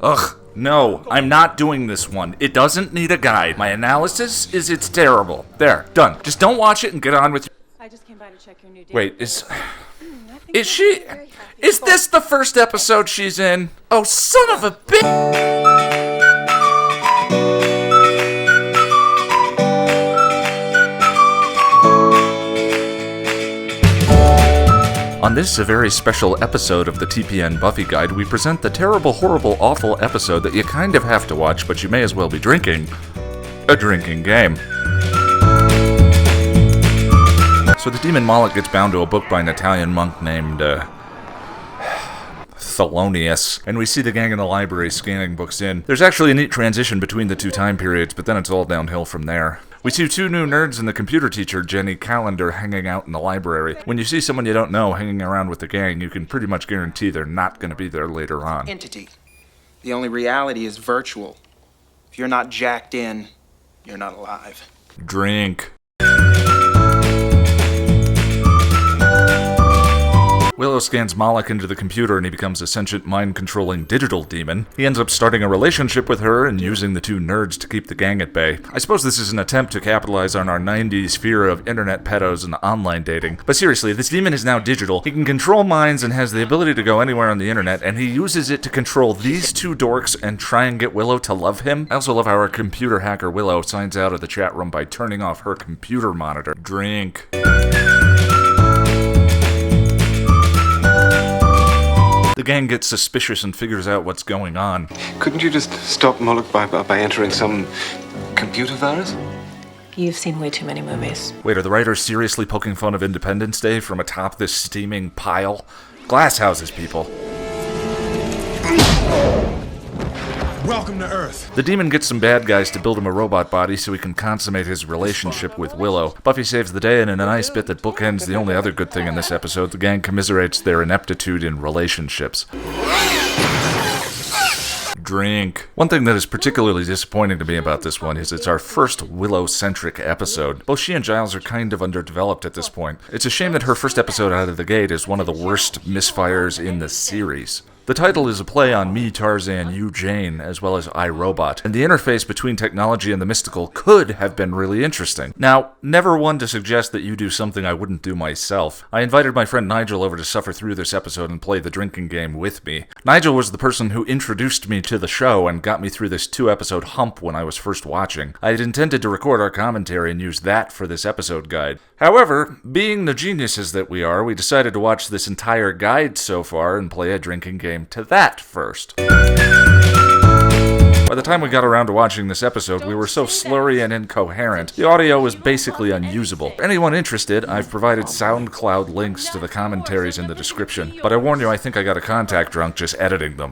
Ugh, no, I'm not doing this one. It doesn't need a guide. My analysis is it's terrible. There, done. Just don't watch it and get on with your... I just came by to check your new date. Wait, is she... Is this the first episode she's in? Oh, son of a bitch! On this, a very special episode of the TPN Buffy Guide, we present the terrible, horrible, awful episode that you kind of have to watch, but you may as well be drinking. A drinking game. So the demon Moloch gets bound to a book by an Italian monk named, Thelonious, and we see the gang in the library scanning books in. There's actually a neat transition between the two time periods, but then it's all downhill from there. We see two new nerds and the computer teacher, Jenny Calendar, hanging out in the library. When you see someone you don't know hanging around with the gang, you can pretty much guarantee they're not going to be there later on. Entity. The only reality is virtual. If you're not jacked in, you're not alive. Drink. Willow scans Moloch into the computer and he becomes a sentient, mind-controlling digital demon. He ends up starting a relationship with her and using the two nerds to keep the gang at bay. I suppose this is an attempt to capitalize on our 90s fear of internet pedos and online dating. But seriously, this demon is now digital. He can control minds and has the ability to go anywhere on the internet, and he uses it to control these two dorks and try and get Willow to love him. I also love how our computer hacker Willow signs out of the chat room by turning off her computer monitor. Drink. The gang gets suspicious and figures out what's going on. Couldn't you just stop Moloch by entering some computer virus? You've seen way too many movies. Wait, are the writers seriously poking fun of Independence Day from atop this steaming pile? Glass houses, people. Welcome to Earth. The demon gets some bad guys to build him a robot body so he can consummate his relationship with Willow. Buffy saves the day, and in a nice bit that bookends the only other good thing in this episode, the gang commiserates their ineptitude in relationships. Drink. One thing that is particularly disappointing to me about this one is it's our first Willow-centric episode. Both she and Giles are kind of underdeveloped at this point. It's a shame that her first episode out of the gate is one of the worst misfires in the series. The title is a play on Me, Tarzan, You, Jane, as well as I, Robot, and the interface between technology and the mystical could have been really interesting. Now, never one to suggest that you do something I wouldn't do myself. I invited my friend Nigel over to suffer through this episode and play the drinking game with me. Nigel was the person who introduced me to the show and got me through this 2-episode hump when I was first watching. I had intended to record our commentary and use that for this episode guide. However, being the geniuses that we are, we decided to watch this entire guide so far and play a drinking game to that first. By the time we got around to watching this episode, we were so slurry and incoherent, the audio was basically unusable. For anyone interested, I've provided SoundCloud links to the commentaries in the description, but I warn you, I think I got a contact drunk just editing them.